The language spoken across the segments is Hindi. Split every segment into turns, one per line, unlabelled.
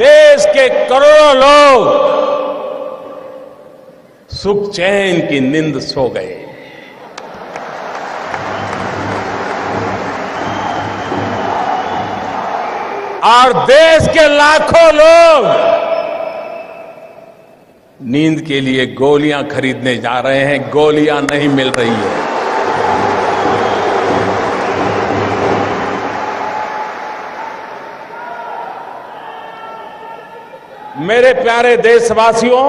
देश के करोड़ों लोग सुख चैन की नींद सो गए। और देश के लाखों लोग नींद के लिए गोलियां खरीदने जा रहे हैं, गोलियां नहीं मिल रही है। मेरे प्यारे देशवासियों,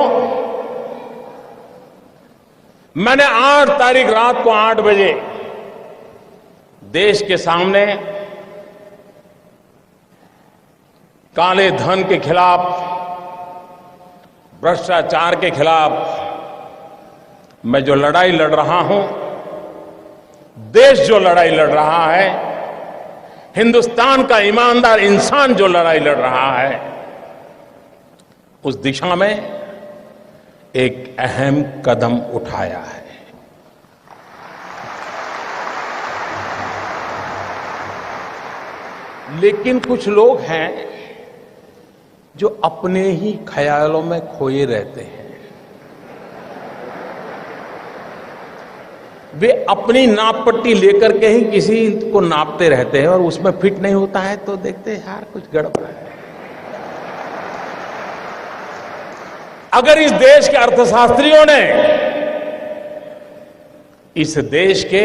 मैंने 8 तारीख रात को 8 बजे देश के सामने काले धन के खिलाफ, भ्रष्टाचार के खिलाफ मैं जो लड़ाई लड़ रहा हूं, देश जो लड़ाई लड़ रहा है, हिंदुस्तान का ईमानदार इंसान जो लड़ाई लड़ रहा है, उस दिशा में एक अहम कदम उठाया है। लेकिन कुछ लोग हैं जो अपने ही ख्यालों में खोए रहते हैं। वे अपनी नाप पट्टी लेकर के ही किसी को नापते रहते हैं और उसमें फिट नहीं होता है तो देखते हैं यार कुछ गड़बड़ है। अगर इस देश के अर्थशास्त्रियों ने, इस देश के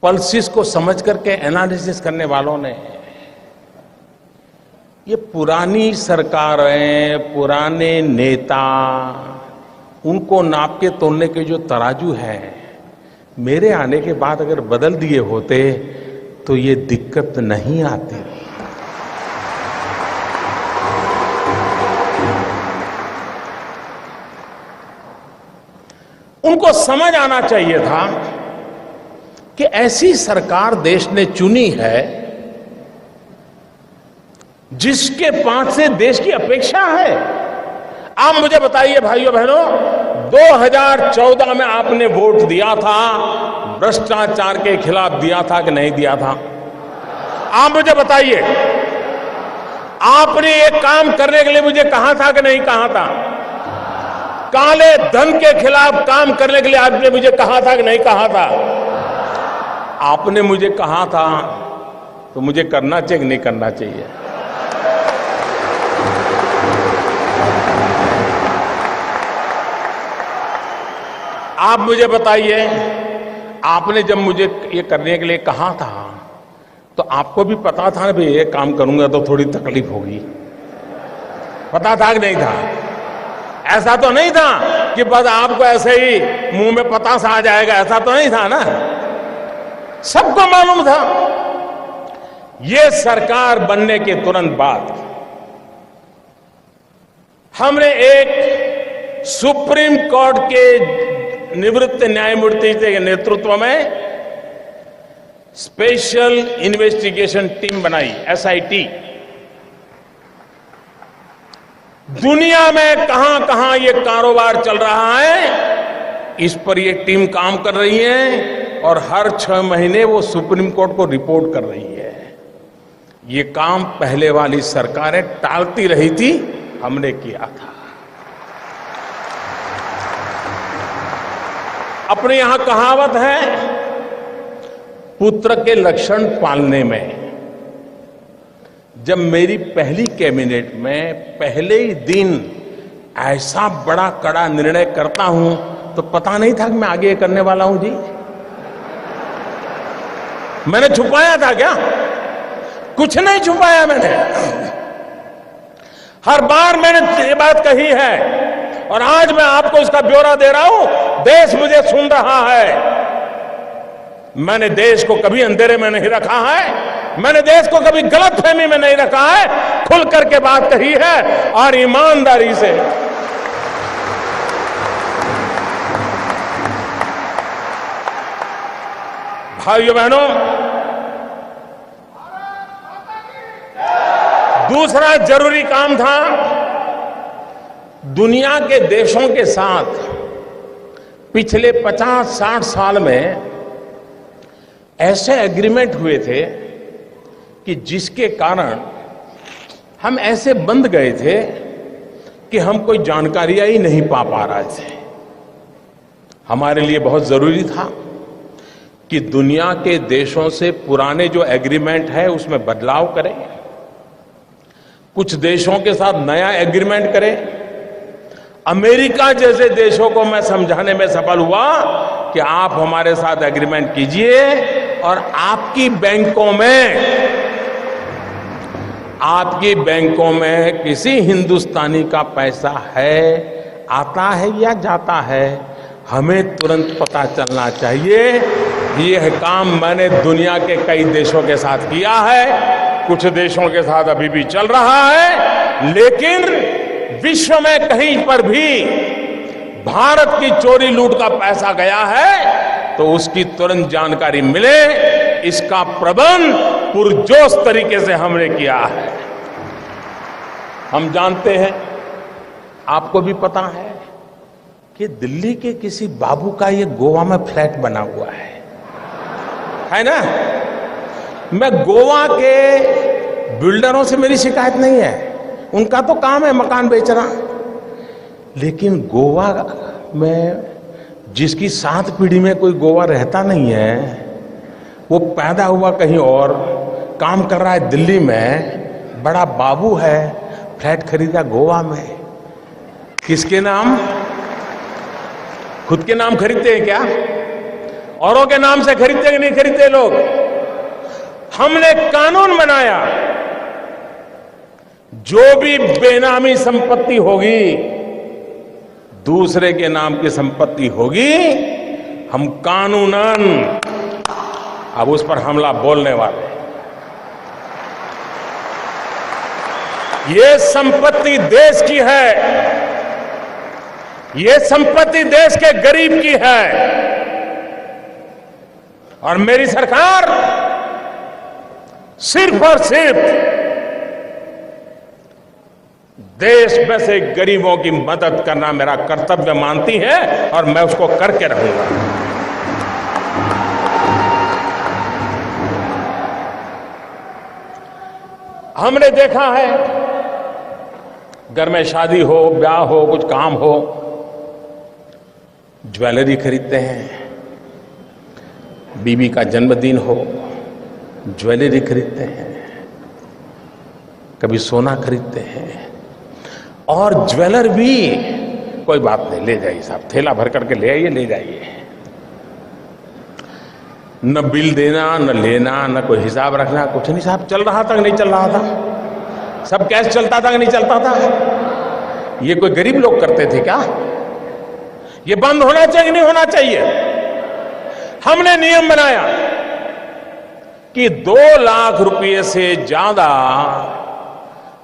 पल्सिस को समझ करके एनालिसिस करने वालों ने, ये पुरानी सरकारें, पुराने नेता, उनको नाप के तोलने के जो तराजू है, मेरे आने के बाद अगर बदल दिए होते तो ये दिक्कत नहीं आती। उनको समझ आना चाहिए था कि ऐसी सरकार देश ने चुनी है जिसके पास से देश की अपेक्षा है। आप मुझे बताइए भाइयों बहनों, 2014 में आपने वोट दिया था, भ्रष्टाचार के खिलाफ दिया था कि नहीं दिया था? आप मुझे बताइए, आपने एक काम करने के लिए मुझे कहा था कि नहीं कहा था? काले धन के खिलाफ काम करने के लिए आपने मुझे कहा था कि नहीं कहा था? आपने मुझे कहा था तो मुझे करना चाहिए कि नहीं करना चाहिए? आप मुझे बताइए, आपने जब मुझे ये करने के लिए कहा था तो आपको भी पता था ना भाई ये काम करूंगा तो थोड़ी तकलीफ होगी, पता था कि नहीं था? ऐसा तो नहीं था कि बस आपको ऐसे ही मुंह में पतासा आ जाएगा, ऐसा तो नहीं था ना, सबको मालूम था। ये सरकार बनने के तुरंत बाद हमने एक सुप्रीम कोर्ट के निवृत्त न्यायमूर्ति के नेतृत्व में स्पेशल इन्वेस्टिगेशन टीम बनाई, SIT। दुनिया में कहां कहां ये कारोबार चल रहा है, इस पर ये टीम काम कर रही है और हर 6 महीने वो सुप्रीम कोर्ट को रिपोर्ट कर रही है। ये काम पहले वाली सरकारें टालती रही थी, हमने किया था। अपने यहां कहावत है, पुत्र के लक्षण पालने में। जब मेरी पहली कैबिनेट में पहले ही दिन ऐसा बड़ा कड़ा निर्णय करता हूं तो पता नहीं था कि मैं आगे करने वाला हूं जी। मैंने छुपाया था क्या? कुछ नहीं छुपाया मैंने। हर बार मैंने ये बात कही है और आज मैं आपको इसका ब्यौरा दे रहा हूं। देश मुझे सुन रहा है। मैंने देश को कभी अंधेरे में नहीं रखा है, मैंने देश को कभी गलतफहमी में नहीं रखा है, खुल करके बात कही है और ईमानदारी से। भाइयों बहनों, दूसरा जरूरी काम था, दुनिया के देशों के साथ पिछले 50-60 साल में ऐसे एग्रीमेंट हुए थे कि जिसके कारण हम ऐसे बंद गए थे कि हम कोई जानकारियां ही नहीं पा रहे थे। हमारे लिए बहुत जरूरी था कि दुनिया के देशों से पुराने जो एग्रीमेंट है उसमें बदलाव करें, कुछ देशों के साथ नया एग्रीमेंट करें। अमेरिका जैसे देशों को मैं समझाने में सफल हुआ कि आप हमारे साथ एग्रीमेंट कीजिए और आपकी बैंकों में किसी हिंदुस्तानी का पैसा है, आता है या जाता है, हमें तुरंत पता चलना चाहिए। यह काम मैंने दुनिया के कई देशों के साथ किया है, कुछ देशों के साथ अभी भी चल रहा है, लेकिन विश्व में कहीं पर भी भारत की चोरी लूट का पैसा गया है तो उसकी तुरंत जानकारी मिले, इसका प्रबंध पुरजोश तरीके से हमने किया है। हम जानते हैं, आपको भी पता है कि दिल्ली के किसी बाबू का ये गोवा में फ्लैट बना हुआ है ना। मैं गोवा के बिल्डरों से मेरी शिकायत नहीं है, उनका तो काम है मकान बेचना, लेकिन गोवा में जिसकी 7 पीढ़ी में कोई गोवा रहता नहीं है, वो पैदा हुआ कहीं और, काम कर रहा है दिल्ली में, बड़ा बाबू है, फ्लैट खरीदा गोवा में। किसके नाम? खुद के नाम खरीदते हैं क्या? औरों के नाम से खरीदते कि नहीं खरीदते लोग? हमने कानून बनाया, जो भी बेनामी संपत्ति होगी, दूसरे के नाम की संपत्ति होगी, हम कानूनन अब उस पर हमला बोलने वाले। ये संपत्ति देश की है, ये संपत्ति देश के गरीब की है, और मेरी सरकार सिर्फ और सिर्फ देश में से गरीबों की मदद करना मेरा कर्तव्य मानती है, और मैं उसको करके रहूंगा। हमने देखा है, घर में शादी हो, ब्याह हो, कुछ काम हो, ज्वेलरी खरीदते हैं, बीबी का जन्मदिन हो, ज्वेलरी खरीदते हैं, कभी सोना खरीदते हैं, और ज्वेलर भी कोई बात नहीं, ले जाइए साहब, थैला भर करके ले आइए, ले जाइए, न बिल देना, न लेना, न कोई हिसाब रखना, कुछ नहीं साहब। चल रहा था कि नहीं चल रहा था? सब कैश चलता था कि नहीं चलता था? ये कोई गरीब लोग करते थे क्या? ये बंद होना चाहिए कि नहीं होना चाहिए? हमने नियम बनाया कि 2 लाख रुपए से ज्यादा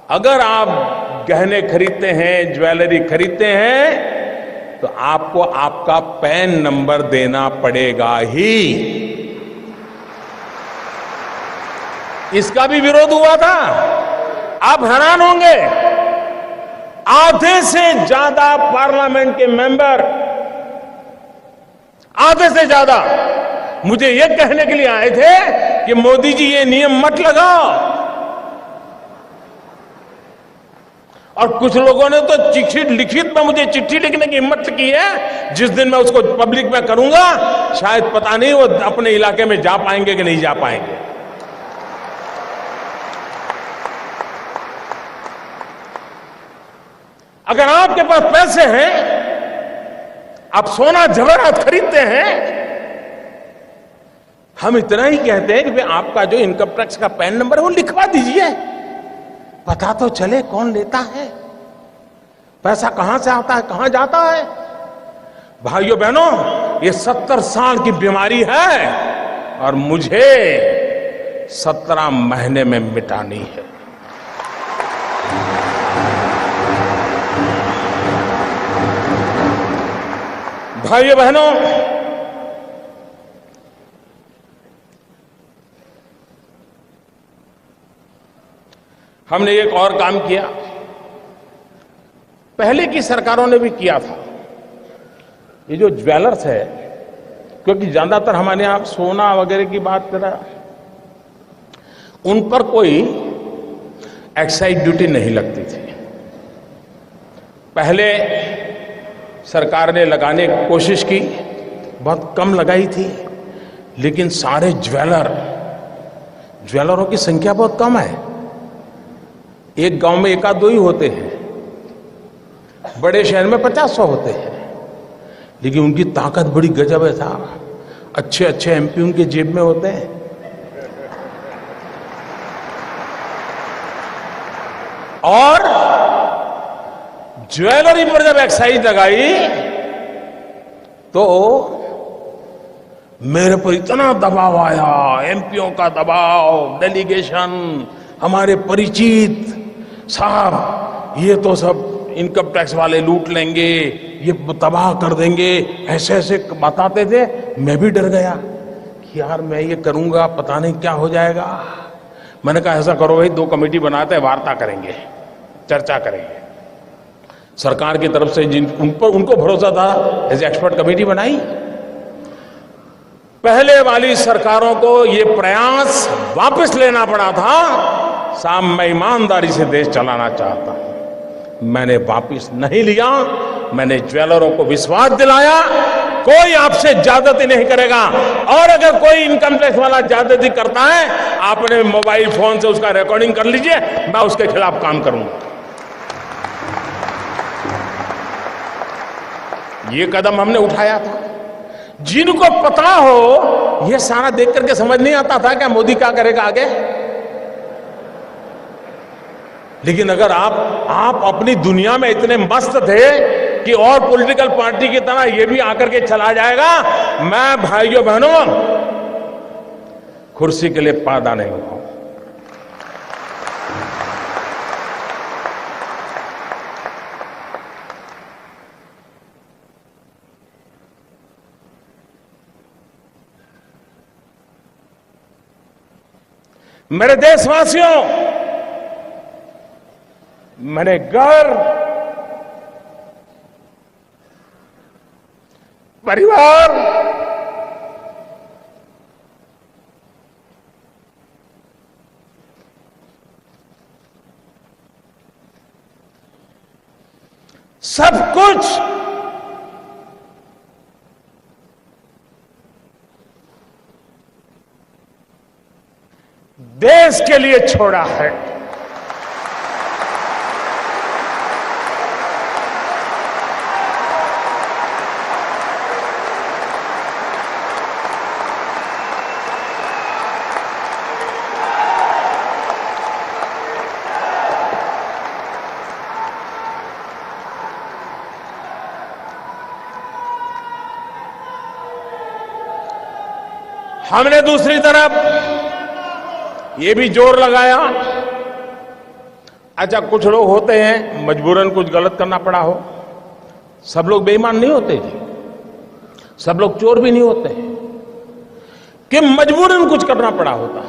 अगर आप गहने खरीदते हैं, ज्वेलरी खरीदते हैं, तो आपको आपका पैन नंबर देना पड़ेगा ही। इसका भी विरोध हुआ था। आप हैरान होंगे, आधे से ज्यादा पार्लियामेंट के मेंबर, आधे से ज्यादा मुझे यह कहने के लिए आए थे कि मोदी जी ये नियम मत लगाओ, और कुछ लोगों ने तो चिट्ठी लिखित में मुझे चिट्ठी लिखने की हिम्मत की है। जिस दिन मैं उसको पब्लिक में करूंगा, शायद पता नहीं वो अपने इलाके में जा पाएंगे कि नहीं जा पाएंगे। अगर आपके पास पैसे हैं, आप सोना जवाहरात खरीदते हैं, हम इतना ही कहते हैं कि भाई आपका जो इनकम टैक्स का पैन नंबर है वो लिखवा दीजिए, पता तो चले कौन लेता है, पैसा कहां से आता है, कहां जाता है। भाइयों बहनों, ये 70 साल की बीमारी है, और मुझे 17 महीने में मिटानी है। भाइयों बहनों, हमने एक और काम किया, पहले की सरकारों ने भी किया था। ये जो ज्वेलर्स है, क्योंकि ज्यादातर हमारे यहां सोना वगैरह की बात करा, उन पर कोई एक्साइज ड्यूटी नहीं लगती थी। पहले सरकार ने लगाने की कोशिश की, बहुत कम लगाई थी, लेकिन सारे ज्वेलरों की संख्या बहुत कम है। एक गांव में 1-2 ही होते हैं, बड़े शहर में 50-100 होते हैं, लेकिन उनकी ताकत बड़ी गजब है साहब। अच्छे अच्छे एमपी उनके जेब में होते हैं। और ज्वेलरी पर जब एक्साइज लगाई तो मेरे पर इतना दबाव आया, एमपीओ का दबाव, डेलीगेशन, हमारे परिचित, साहब ये तो सब इनकम टैक्स वाले लूट लेंगे, ये तबाह कर देंगे, ऐसे ऐसे बताते थे। मैं भी डर गया कि यार मैं ये करूंगा पता नहीं क्या हो जाएगा। मैंने कहा ऐसा करो भाई, 2 कमेटी बनाते हैं, वार्ता करेंगे, चर्चा करेंगे। सरकार की तरफ से उनको भरोसा था, ऐसे एक्सपर्ट कमेटी बनाई। पहले वाली सरकारों को ये प्रयास वापस लेना पड़ा था। साहब मैं ईमानदारी से देश चलाना चाहता हूं, मैंने वापस नहीं लिया। मैंने ज्वेलरों को विश्वास दिलाया कोई आपसे ज्यादती नहीं करेगा, और अगर कोई इनकम टैक्स वाला ज्यादती करता है, आपने मोबाइल फोन से उसका रिकॉर्डिंग कर लीजिए, मैं उसके खिलाफ काम करूंगा। ये कदम हमने उठाया था। जिनको पता हो, ये सारा देख करके समझ नहीं आता था क्या मोदी क्या करेगा आगे। लेकिन अगर आप अपनी दुनिया में इतने मस्त थे कि और पॉलिटिकल पार्टी की तरह ये भी आकर के चला जाएगा, मैं भाइयों बहनों कुर्सी के लिए पैदा नहीं हुआ। मेरे देशवासियों, मैंने घर, परिवार, सब कुछ देश के लिए छोड़ा है। हमने दूसरी तरफ ये भी जोर लगाया, अच्छा कुछ लोग होते हैं मजबूरन कुछ गलत करना पड़ा हो। सब लोग बेईमान नहीं होते जी, सब लोग चोर भी नहीं होते कि मजबूरन कुछ करना पड़ा होता है।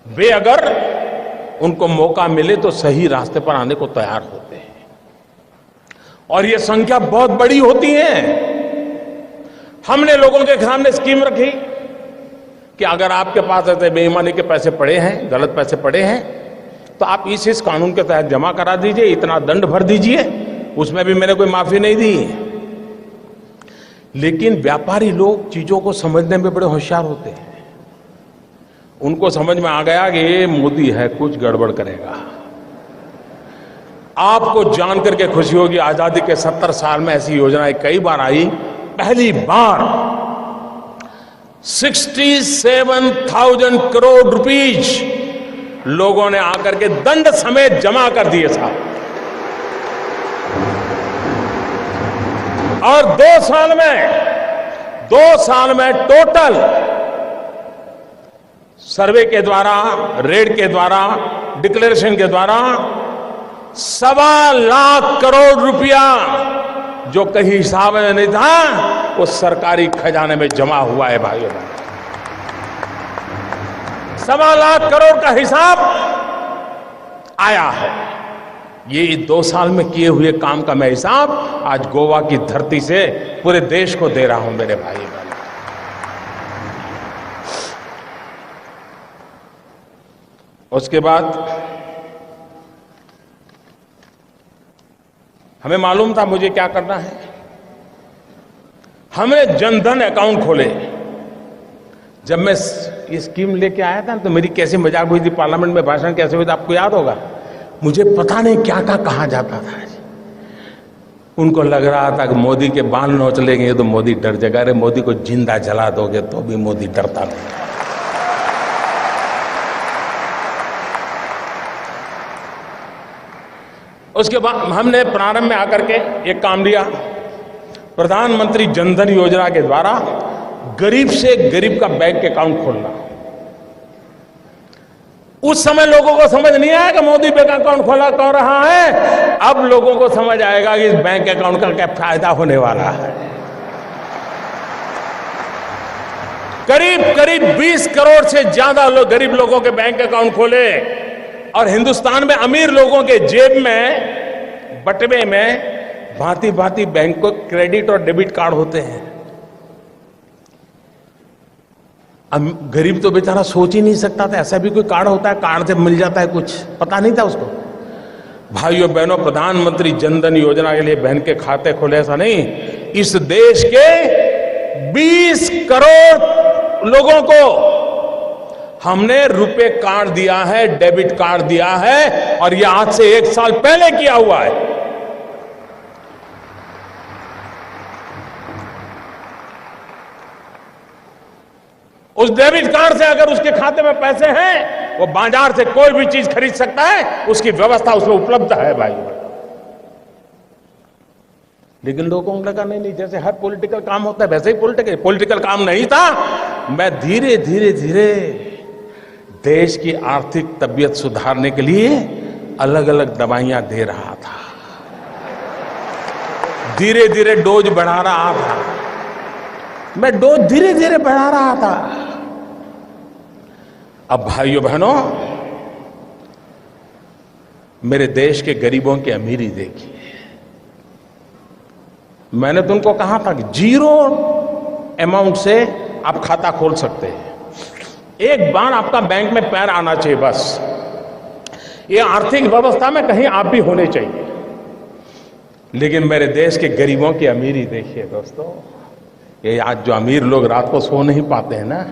वे अगर उनको मौका मिले तो सही रास्ते पर आने को तैयार होते हैं, और ये संख्या बहुत बड़ी होती है। हमने लोगों के सामने स्कीम रखी कि अगर आपके पास ऐसे बेईमानी के पैसे पड़े हैं, गलत पैसे पड़े हैं, तो आप इस कानून के तहत जमा करा दीजिए, इतना दंड भर दीजिए। उसमें भी मैंने कोई माफी नहीं दी। लेकिन व्यापारी लोग चीजों को समझने में बड़े होशियार होते हैं। उनको समझ में आ गया कि ये मोदी है, कुछ गड़बड़ करेगा। आपको जान करके खुशी होगी, आजादी के 70 साल में ऐसी योजनाएं कई बार आई। पहली बार 67,000 करोड़ रुपीज लोगों ने आकर के दंड समेत जमा कर दिए साहब। और 2 साल में टोटल सर्वे के द्वारा, रेड के द्वारा, डिक्लेरेशन के द्वारा 1.25 लाख करोड़ रुपया जो कहीं हिसाब में नहीं था, वो सरकारी खजाने में जमा हुआ है भाइयों। 1.25 लाख करोड़ का हिसाब आया है। ये 2 साल में किए हुए काम का मैं हिसाब आज गोवा की धरती से पूरे देश को दे रहा हूं मेरे भाई बहन। उसके बाद हमें मालूम था मुझे क्या करना है। हमने जनधन अकाउंट खोले। जब मैं ये स्कीम लेके आया था तो मेरी कैसी मजाक हुई थी, पार्लियामेंट में भाषण कैसे हुई थी आपको याद होगा। मुझे पता नहीं क्या क्या कहा जाता था। उनको लग रहा था कि मोदी के बाल नोच लेंगे तो मोदी डर जाएगा। अरे मोदी को जिंदा जला दोगे तो भी मोदी डरता नहीं। उसके बाद हमने प्रारंभ में आकर के एक काम लिया, प्रधानमंत्री जनधन योजना के द्वारा गरीब से गरीब का बैंक अकाउंट खोलना। उस समय लोगों को समझ नहीं आया कि मोदी बैंक अकाउंट खोला कौन रहा है। अब लोगों को समझ आएगा कि इस बैंक अकाउंट का क्या फायदा होने वाला है। करीब करीब 20 करोड़ से ज्यादा गरीब लोगों के बैंक अकाउंट खोले और हिंदुस्तान में अमीर लोगों के जेब में बटवे में भांति भांति बैंक को क्रेडिट और डेबिट कार्ड होते हैं। गरीब तो बेचारा सोच ही नहीं सकता था ऐसा भी कोई कार्ड होता है, कार्ड से मिल जाता है कुछ, पता नहीं था उसको। भाइयों बहनों, प्रधानमंत्री जनधन योजना के लिए बहन के खाते खोले ऐसा नहीं, इस देश के 20 करोड़ लोगों को हमने रुपए कार्ड दिया है, डेबिट कार्ड दिया है और यह आज से 1 साल पहले किया हुआ है। उस डेबिट कार्ड से अगर उसके खाते में पैसे हैं, वो बाजार से कोई भी चीज खरीद सकता है, उसकी व्यवस्था उसमें उपलब्ध है भाई। लेकिन लोगों को लगा नहीं, जैसे हर पॉलिटिकल काम होता है वैसे ही पॉलिटिकल काम नहीं था। मैं धीरे धीरे धीरे देश की आर्थिक तबीयत सुधारने के लिए अलग अलग दवाइयां दे रहा था, धीरे धीरे डोज बढ़ा रहा था। मैं डोज धीरे धीरे बढ़ा रहा था। अब भाइयों बहनों, मेरे देश के गरीबों की अमीरी देखिए। मैंने तुमको कहा था कि 0 अमाउंट से आप खाता खोल सकते हैं। एक बार आपका बैंक में पैर आना चाहिए, बस ये आर्थिक व्यवस्था में कहीं आप भी होने चाहिए। लेकिन मेरे देश के गरीबों की अमीरी देखिए दोस्तों। ये आज जो अमीर लोग रात को सो नहीं पाते हैं ना,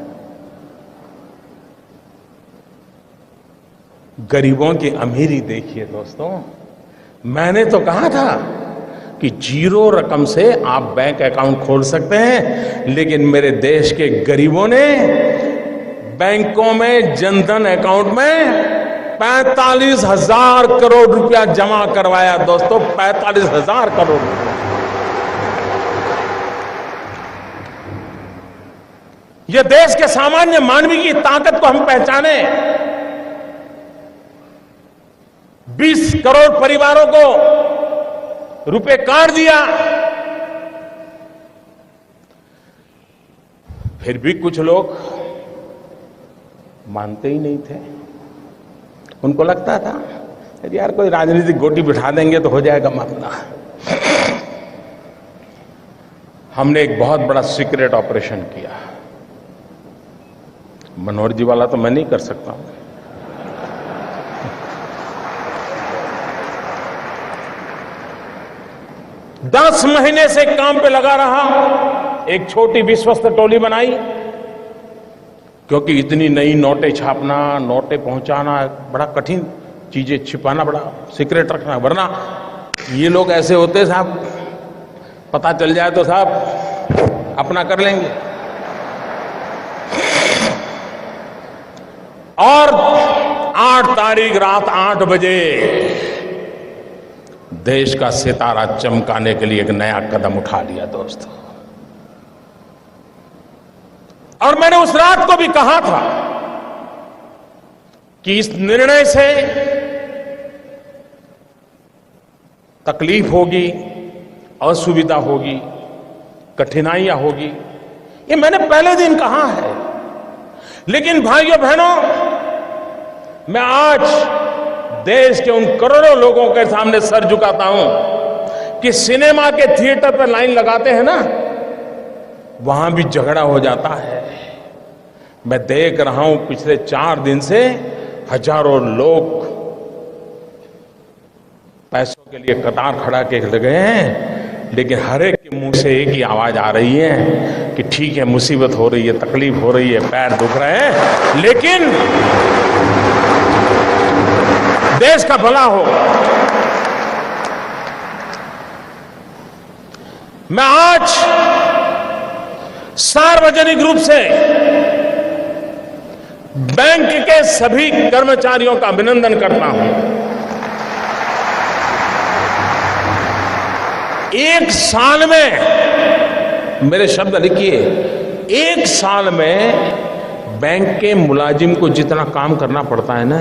गरीबों की अमीरी देखिए दोस्तों। मैंने तो कहा था कि 0 रकम से आप बैंक अकाउंट खोल सकते हैं, लेकिन मेरे देश के गरीबों ने बैंकों में जनधन अकाउंट में 45,000 करोड़ रुपया जमा करवाया दोस्तों, 45,000 करोड़ रुपया। यह देश के सामान्य मानवी की ताकत को हम पहचाने। 20 करोड़ परिवारों को रुपए कार्ड दिया, फिर भी कुछ लोग मानते ही नहीं थे। उनको लगता था यार कोई राजनीतिक गोटी बिठा देंगे तो हो जाएगा मामला। हमने एक बहुत बड़ा सीक्रेट ऑपरेशन किया। मनोहर जी वाला तो मैं नहीं कर सकता हूं। दस महीने से काम पे लगा रहा, एक छोटी विश्वस्त टोली बनाई, क्योंकि इतनी नई नोटें छापना, नोटें पहुंचाना बड़ा कठिन, चीजें छिपाना बड़ा सीक्रेट रखना, वरना ये लोग ऐसे होते साहब, पता चल जाए तो साहब अपना कर लेंगे। और 8 तारीख रात 8 बजे देश का सितारा चमकाने के लिए एक नया कदम उठा लिया दोस्तों। और मैंने उस रात को भी कहा था कि इस निर्णय से तकलीफ होगी, असुविधा होगी, कठिनाइयां होगी, ये मैंने पहले दिन कहा है। लेकिन भाइयों बहनों, मैं आज देश के उन करोड़ों लोगों के सामने सर झुकाता हूं कि सिनेमा के थिएटर पर लाइन लगाते हैं ना, वहां भी झगड़ा हो जाता है। मैं देख रहा हूं पिछले 4 दिन से हजारों लोग पैसों के लिए कतार खड़ा के लगे हैं, लेकिन हर एक के मुंह से एक ही आवाज आ रही है कि ठीक है, मुसीबत हो रही है, तकलीफ हो रही है, पैर दुख रहे हैं, लेकिन देश का भला होगा। मैं आज सार्वजनिक रूप से बैंक के सभी कर्मचारियों का अभिनंदन करता हूं। एक साल में, मेरे शब्द लिखिए, एक साल में बैंक के मुलाजिम को जितना काम करना पड़ता है ना,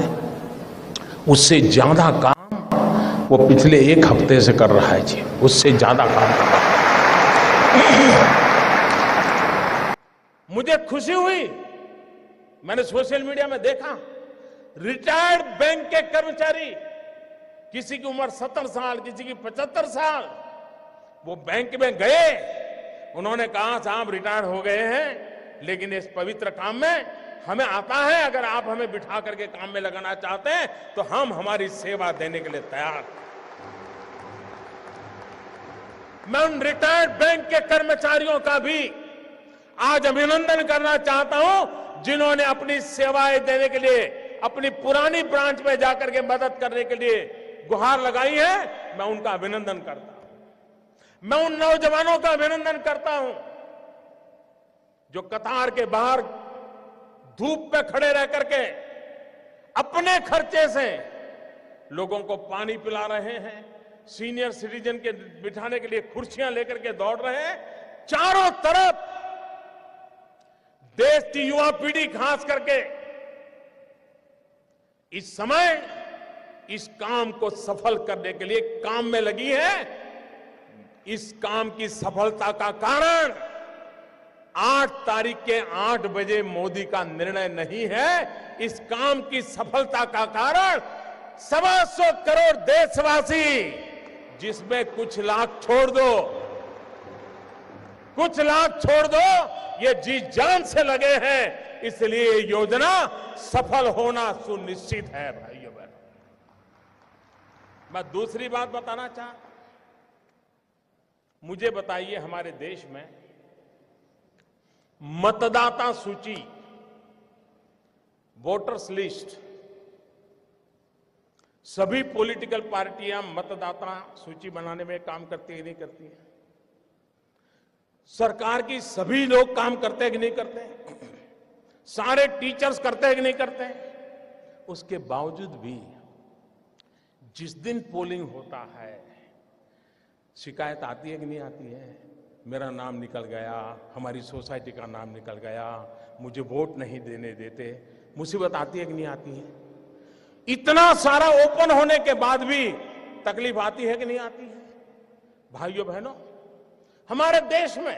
उससे ज्यादा काम वो पिछले एक हफ्ते से कर रहा है जी, उससे ज्यादा काम कर रहा है। मुझे खुशी हुई, मैंने सोशल मीडिया में देखा, रिटायर्ड बैंक के कर्मचारी, किसी की उम्र 70 साल, किसी की 75 साल, वो बैंक में गए, उन्होंने कहा साहब रिटायर हो गए हैं, लेकिन इस पवित्र काम में हमें आता है, अगर आप हमें बिठा करके काम में लगाना चाहते हैं तो हम हमारी सेवा देने के लिए तैयार हैं। मैं उन रिटायर्ड बैंक के कर्मचारियों का भी आज अभिनंदन करना चाहता हूं, जिन्होंने अपनी सेवाएं देने के लिए अपनी पुरानी ब्रांच में जाकर के मदद करने के लिए गुहार लगाई है। मैं उनका अभिनंदन करता हूं। मैं उन नौजवानों का अभिनंदन करता हूं जो कतार के बाहर धूप पे खड़े रह करके अपने खर्चे से लोगों को पानी पिला रहे हैं, सीनियर सिटीजन के बिठाने के लिए कुर्सियां लेकर के दौड़ रहे हैं। चारों तरफ देश की युवा पीढ़ी खास करके इस समय इस काम को सफल करने के लिए काम में लगी है। इस काम की सफलता का कारण 8 तारीख के 8 बजे मोदी का निर्णय नहीं है। इस काम की सफलता का कारण 125 करोड़ देशवासी, जिसमें कुछ लाख छोड़ दो, कुछ लाख छोड़ दो, ये जी जान से लगे हैं, इसलिए ये योजना सफल होना सुनिश्चित है। भाइयों बहनों, मैं दूसरी बात बताना चाहता, मुझे बताइए, हमारे देश में मतदाता सूची, वोटर्स लिस्ट, सभी पॉलिटिकल पार्टियां मतदाता सूची बनाने में काम करती है, नहीं करती है? सरकार की सभी लोग काम करते हैं कि नहीं करते हैं? सारे टीचर्स करते हैं कि नहीं करते हैं? उसके बावजूद भी जिस दिन पोलिंग होता है, शिकायत आती है कि नहीं आती है? मेरा नाम निकल गया, हमारी सोसाइटी का नाम निकल गया, मुझे वोट नहीं देने देते। मुसीबत आती है कि नहीं आती है? इतना सारा ओपन होने के बाद भी तकलीफ आती है कि नहीं आती है? भाइयों बहनों, हमारे देश में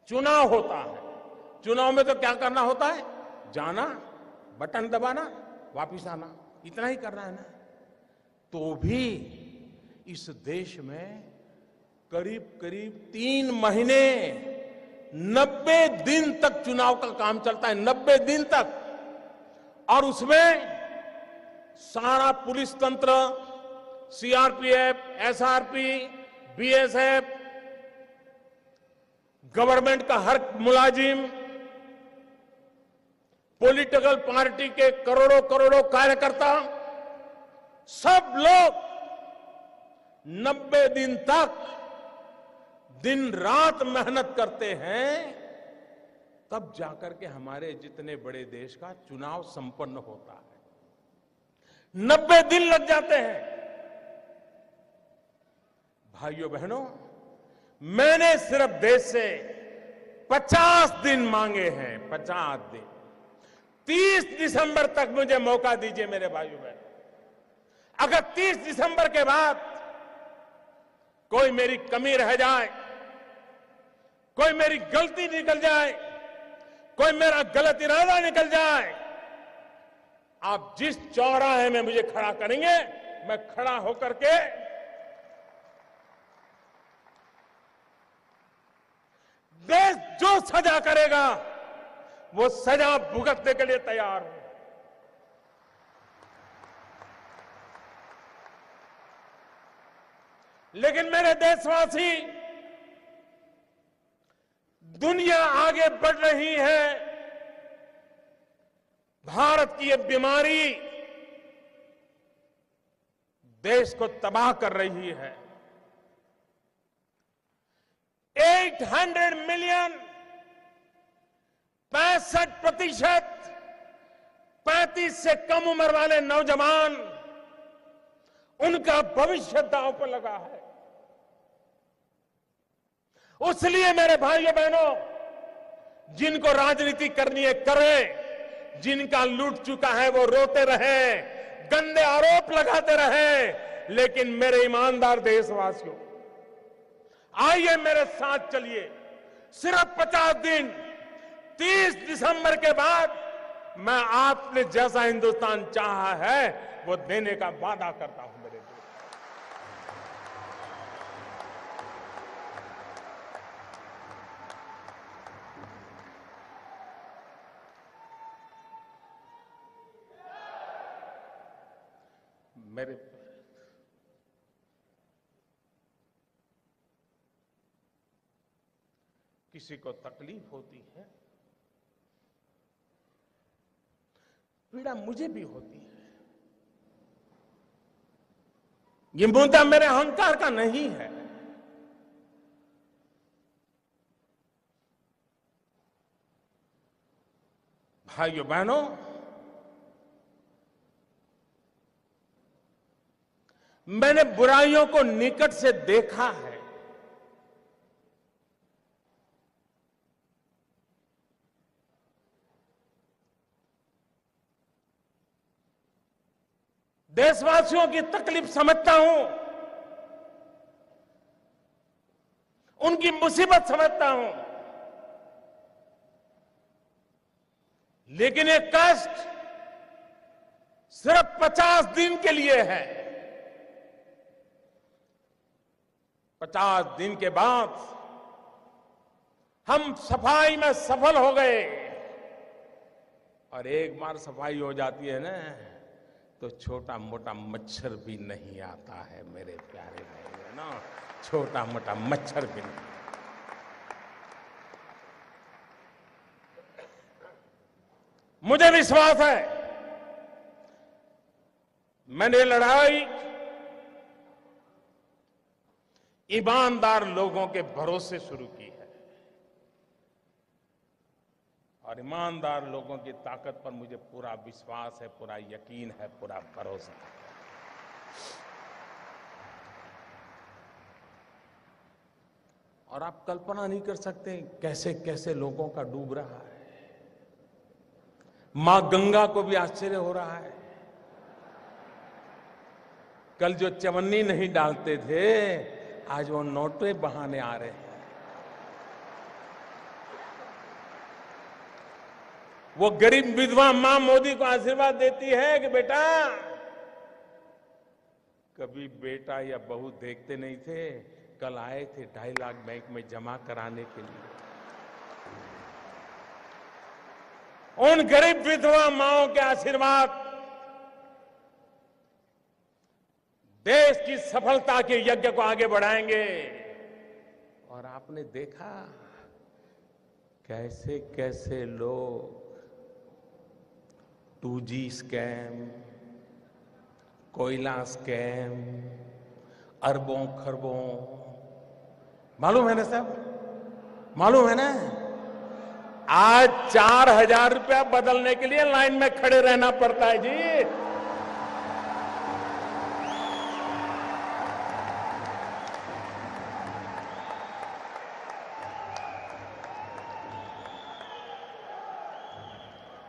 चुनाव होता है, चुनाव में तो क्या करना होता है? जाना, बटन दबाना, वापिस आना, इतना ही करना है ना। तो भी इस देश में करीब करीब 3 महीने 90 दिन तक चुनाव का काम चलता है, 90 दिन तक। और उसमें सारा पुलिस तंत्र, सीआरपीएफ, एसआरपी, बीएसएफ, गवर्नमेंट का हर मुलाजिम, पॉलिटिकल पार्टी के करोड़ों करोड़ों कार्यकर्ता, सब लोग 90 दिन तक दिन रात मेहनत करते हैं, तब जाकर के हमारे जितने बड़े देश का चुनाव संपन्न होता है। 90 दिन लग जाते हैं। भाइयों बहनों, मैंने सिर्फ देश से 50 दिन मांगे हैं, 50 दिन। 30 दिसंबर तक मुझे मौका दीजिए मेरे भाइयों बहनों। अगर 30 दिसंबर के बाद कोई मेरी कमी रह जाए, कोई मेरी गलती निकल जाए, कोई मेरा गलत इरादा निकल जाए, आप जिस चौराहे में मुझे खड़ा करेंगे, मैं खड़ा होकर के देश जो सजा करेगा वो सजा भुगतने के लिए तैयार हूं। लेकिन मेरे देशवासी, दुनिया आगे बढ़ रही है, भारत की ये बीमारी देश को तबाह कर रही है। 800 मिलियन, 65% 35 से कम उम्र वाले नौजवान, उनका भविष्य दांव पर लगा है। उसलिए मेरे भाइयों बहनों, जिनको राजनीति करनी है करें, जिनका लूट चुका है वो रोते रहे, गंदे आरोप लगाते रहे, लेकिन मेरे ईमानदार देशवासियों, आइए मेरे साथ चलिए। सिर्फ 50 दिन, 30 दिसंबर के बाद मैं आपने जैसा हिंदुस्तान चाहा है वो देने का वादा करता हूं मेरे दोस्त। मेरे किसी को तकलीफ होती है, पीड़ा मुझे भी होती है। ये मुद्दा मेरे अहंकार का नहीं है। भाइयों बहनों, मैंने बुराइयों को निकट से देखा है। देशवासियों की तकलीफ समझता हूं, उनकी मुसीबत समझता हूं, लेकिन ये कष्ट सिर्फ 50 दिन के लिए है। 50 दिन के बाद हम सफाई में सफल हो गए, और एक बार सफाई हो जाती है ना, तो छोटा मोटा मच्छर भी नहीं आता है मेरे प्यारे भाई ना, छोटा मोटा मच्छर भी नहीं। मुझे विश्वास है, मैंने लड़ाई ईमानदार लोगों के भरोसे शुरू की है, और ईमानदार लोगों की ताकत पर मुझे पूरा विश्वास है, पूरा यकीन है, पूरा भरोसा है। और आप कल्पना नहीं कर सकते कैसे कैसे लोगों का डूब रहा है। मां गंगा को भी आश्चर्य हो रहा है। कल जो चवन्नी नहीं डालते थे, आज वो नोटे बहाने आ रहे हैं। वो गरीब विधवा मां मोदी को आशीर्वाद देती है कि बेटा, कभी बेटा या बहू देखते नहीं थे, कल आए थे 2.5 लाख बैंक में जमा कराने के लिए। उन गरीब विधवा माओं के आशीर्वाद देश की सफलता के यज्ञ को आगे बढ़ाएंगे। और आपने देखा कैसे कैसे लोग 2G स्कैम, कोयला स्कैम, अरबों खरबों, मालूम है ना साहब, मालूम है ना। आज 4,000 रुपया बदलने के लिए लाइन में खड़े रहना पड़ता है जी।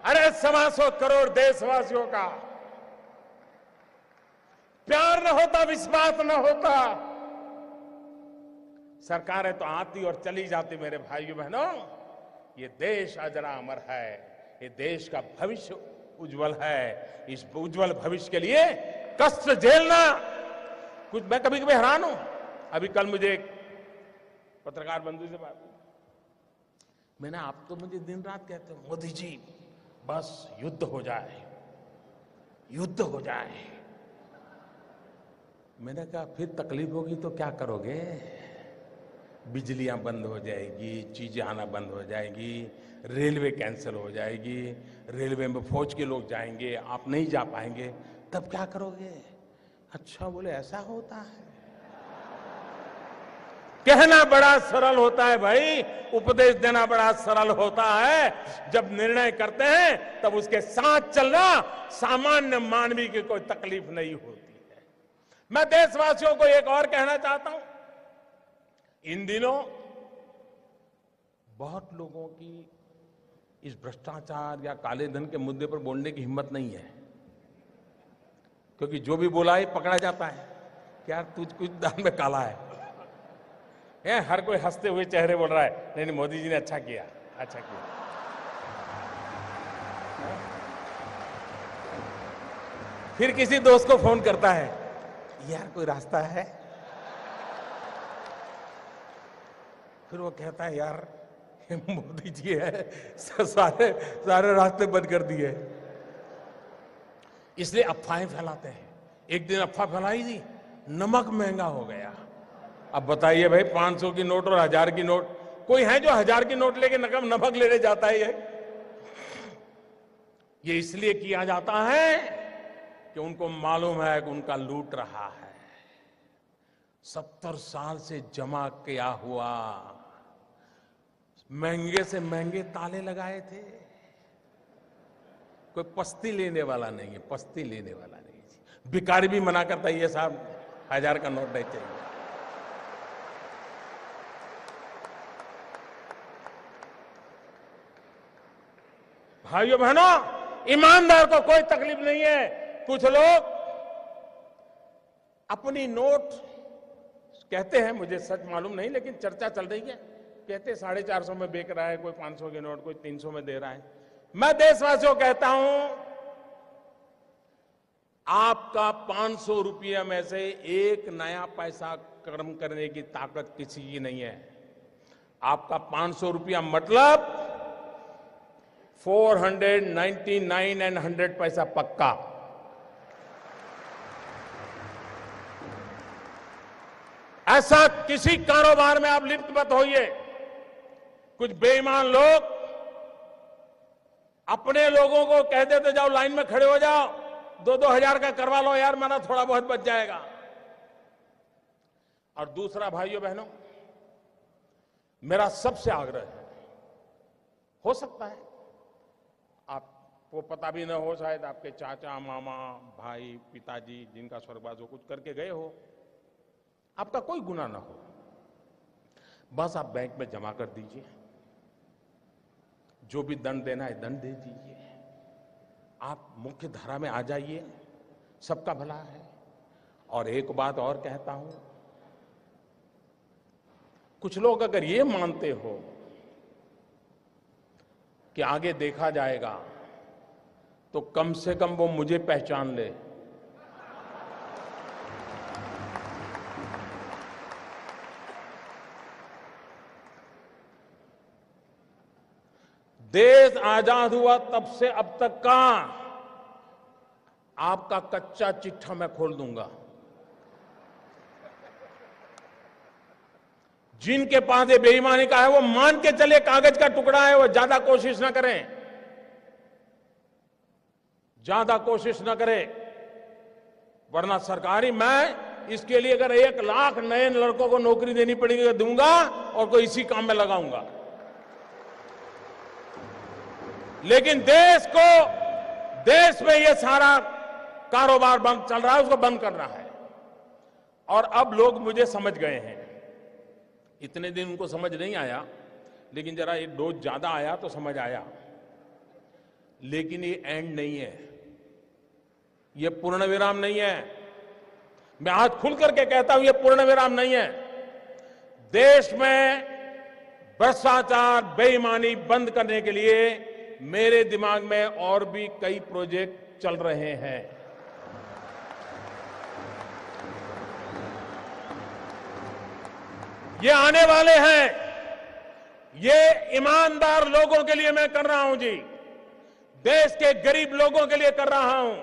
अरे 125 करोड़ देशवासियों का प्यार न होता, विश्वास न होता, सरकारें तो आती और चली जाती। मेरे भाइयों बहनों, ये देश अजरा अमर है, ये देश का भविष्य उज्जवल है। इस उज्जवल भविष्य के लिए कष्ट झेलना, कुछ मैं कभी कभी हैरान हूं। अभी कल मुझे एक पत्रकार बंधु से बात, मैंने आप तो मुझे दिन रात कहते हो मोदी जी बस युद्ध हो जाए, युद्ध हो जाए। मैंने कहा फिर तकलीफ होगी तो क्या करोगे? बिजलियां बंद हो जाएगी, चीजें आना बंद हो जाएगी, रेलवे कैंसिल हो जाएगी, रेलवे में फौज के लोग जाएंगे, आप नहीं जा पाएंगे, तब क्या करोगे? अच्छा, बोले ऐसा होता है। कहना बड़ा सरल होता है भाई, उपदेश देना बड़ा सरल होता है। जब निर्णय करते हैं तब उसके साथ चलना सामान्य मानवी की कोई तकलीफ नहीं होती है। मैं देशवासियों को एक और कहना चाहता हूं, इन दिनों बहुत लोगों की इस भ्रष्टाचार या काले धन के मुद्दे पर बोलने की हिम्मत नहीं है, क्योंकि जो भी बोला है पकड़ा जाता है कि यार तुझ कुछ दान में काला है। हर कोई हंसते हुए चेहरे बोल रहा है, नहीं नहीं मोदी जी ने अच्छा किया, अच्छा किया। फिर किसी दोस्त को फोन करता है, यार कोई रास्ता है? फिर वो कहता है, यार मोदी जी है, सारे रास्ते बंद कर दिए। इसलिए अफवाहें फैलाते हैं। एक दिन अफवाह फैलाई थी, नमक महंगा हो गया। अब बताइए भाई, 500 की नोट और 1000 की नोट, कोई है जो 1000 की नोट लेके नमक लेने जाता है? ये इसलिए किया जाता है कि उनको मालूम है कि उनका लूट रहा है। 70 साल से जमा किया हुआ महंगे से महंगे ताले लगाए थे। कोई पस्ती लेने वाला नहीं है, पस्ती लेने वाला नहीं है। भिखारी भी मना करता है, ये साहब 1000 का नोट नहीं चाहिए। भाइयों बहनों, ईमानदार को कोई तकलीफ नहीं है। कुछ लोग अपनी नोट कहते हैं, मुझे सच मालूम नहीं, लेकिन चर्चा चल रही है, कहते 450 में बेच रहा है, कोई 500 की नोट, कोई 300 में दे रहा है। मैं देशवासियों कहता हूं, आपका 500 रुपये में से एक नया पैसा कर्म करने की ताकत किसी की नहीं है। आपका 500 रुपया मतलब 499 एंड 100 पैसा पक्का। ऐसा किसी कारोबार में आप लिप्त मत होइए। कुछ बेईमान लोग अपने लोगों को कह देते, जाओ लाइन में खड़े हो जाओ, 2-2 हजार का करवा लो यार, मेरा थोड़ा बहुत बच जाएगा। और दूसरा, भाइयों बहनों, मेरा सबसे आग्रह है, हो सकता है आपको पता भी न हो, शायद आपके चाचा, मामा, भाई, पिताजी जिनका स्वर्गवास हो, कुछ करके गए हो, आपका कोई गुनाह ना हो, बस आप बैंक में जमा कर दीजिए। जो भी दंड देना है दंड दे दीजिए। आप मुख्य धारा में आ जाइए, सबका भला है। और एक बात और कहता हूं, कुछ लोग अगर ये मानते हो कि आगे देखा जाएगा, तो कम से कम वो मुझे पहचान ले। देश आजाद हुआ तब से अब तक का आपका कच्चा चिट्ठा मैं खोल दूंगा। जिनके पास ये बेईमानी का है, वो मान के चले कागज का टुकड़ा है, वो ज्यादा कोशिश ना करें, ज्यादा कोशिश ना करें, वरना सरकारी मैं इसके लिए अगर 1 लाख नए लड़कों को नौकरी देनी पड़ेगी तो दूंगा, और कोई इसी काम में लगाऊंगा। लेकिन देश में ये सारा कारोबार बंद चल रहा है, उसको बंद करना है। और अब लोग मुझे समझ गए हैं। इतने दिन उनको समझ नहीं आया, लेकिन जरा ये डोज ज्यादा आया तो समझ आया। लेकिन ये एंड नहीं है, ये पूर्ण विराम नहीं है। मैं आज खुल करके कहता हूं, ये पूर्ण विराम नहीं है। देश में भ्रष्टाचार, बेईमानी बंद करने के लिए मेरे दिमाग में और भी कई प्रोजेक्ट चल रहे हैं। ये आने वाले हैं। ये ईमानदार लोगों के लिए मैं कर रहा हूं जी, देश के गरीब लोगों के लिए कर रहा हूं।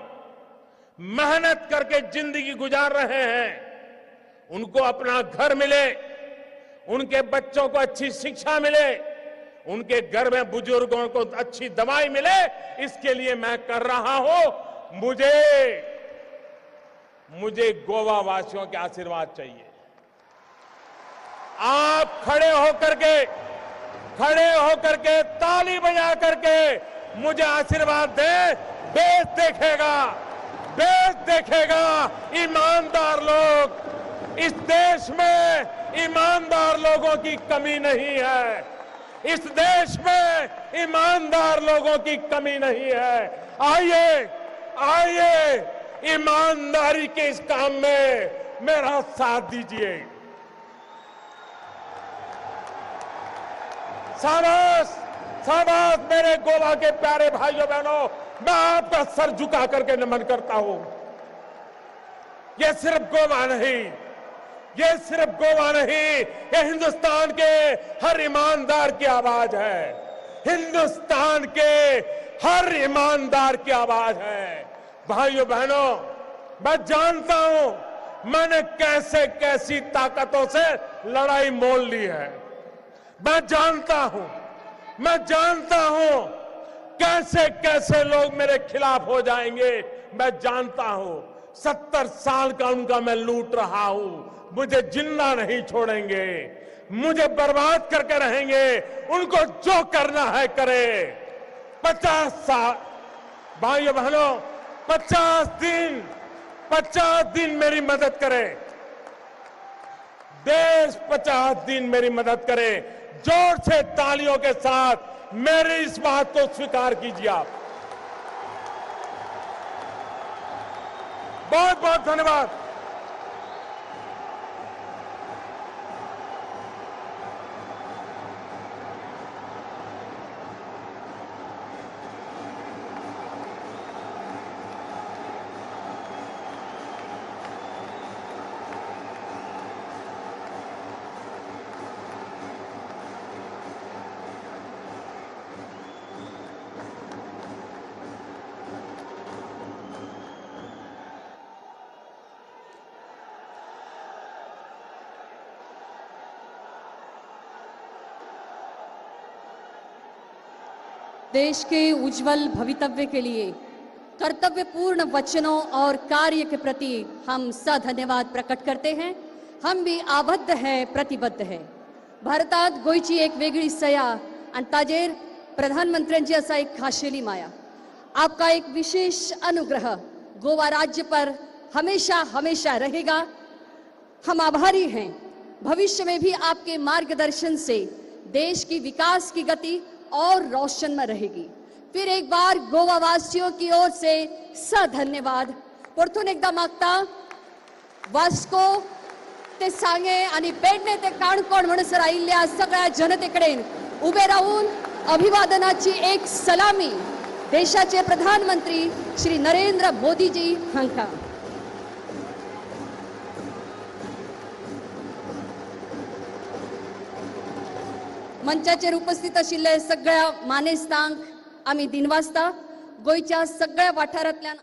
मेहनत करके जिंदगी गुजार रहे हैं, उनको अपना घर मिले, उनके बच्चों को अच्छी शिक्षा मिले, उनके घर में बुजुर्गों को अच्छी दवाई मिले, इसके लिए मैं कर रहा हूं। मुझे गोवा वासियों के आशीर्वाद चाहिए। आप खड़े होकर के ताली बजा करके मुझे आशीर्वाद दें। देश देखेगा ईमानदार लोग। इस देश में ईमानदार लोगों की कमी नहीं है। इस देश में ईमानदार लोगों की कमी नहीं है। आइए ईमानदारी के इस काम में मेरा साथ दीजिए। शाबाश मेरे गोवा के प्यारे भाइयों बहनों, मैं आपका सर झुका करके नमन करता हूं। ये सिर्फ गोवा नहीं, ये हिंदुस्तान के हर ईमानदार की आवाज है। हिंदुस्तान के हर ईमानदार की आवाज है। भाइयों बहनों, मैं जानता हूं मैंने कैसे कैसी ताकतों से लड़ाई मोल ली है। मैं जानता हूं कैसे कैसे लोग मेरे खिलाफ हो जाएंगे। मैं जानता हूं 70 साल का उनका मैं लूट रहा हूं। मुझे जिंदा नहीं छोड़ेंगे, मुझे बर्बाद करके रहेंगे। उनको जो करना है करे। 50 साल भाइयों बहनों, 50 दिन मेरी मदद करे। देश 50 दिन मेरी मदद करे। जोर से तालियों के साथ मेरी इस बात को स्वीकार कीजिए आप। बहुत बहुत धन्यवाद।
देश के उज्जवल भवितव्य के लिए कर्तव्यपूर्ण वचनों और कार्य के प्रति हम सधन्यवाद प्रकट करते हैं। हम भी आबद्ध है, प्रतिबद्ध है। भारतात गोयची एक वेगळी सया आणि ताजेर प्रधानमंत्र्यांची असा एक खाशेली माया। आपका एक विशेष अनुग्रह गोवा राज्य पर हमेशा हमेशा रहेगा। हम आभारी हैं। भविष्य में भी आपके मार्गदर्शन से देश की विकास की गति और रोशन में रहेगी। फिर एक बार गोवा वासियों की ओर से सधन्यवाद। परतून एकदा मागता वास्को ते सांगे आणि पेडणे ते काणकोण म्हणसर आयिल्ल्या सगळ्या जनतेकडे उभे राहून अभिवादनाची एक सलामी देशाचे प्रधानमंत्री श्री नरेंद्र मोदीजी हांका। मंचाचेर उपस्थित आशिल्ले सगळ्या मानेस्तांक आमी दिनवासता गोयच्या सगळ्या वाठारांतल्यान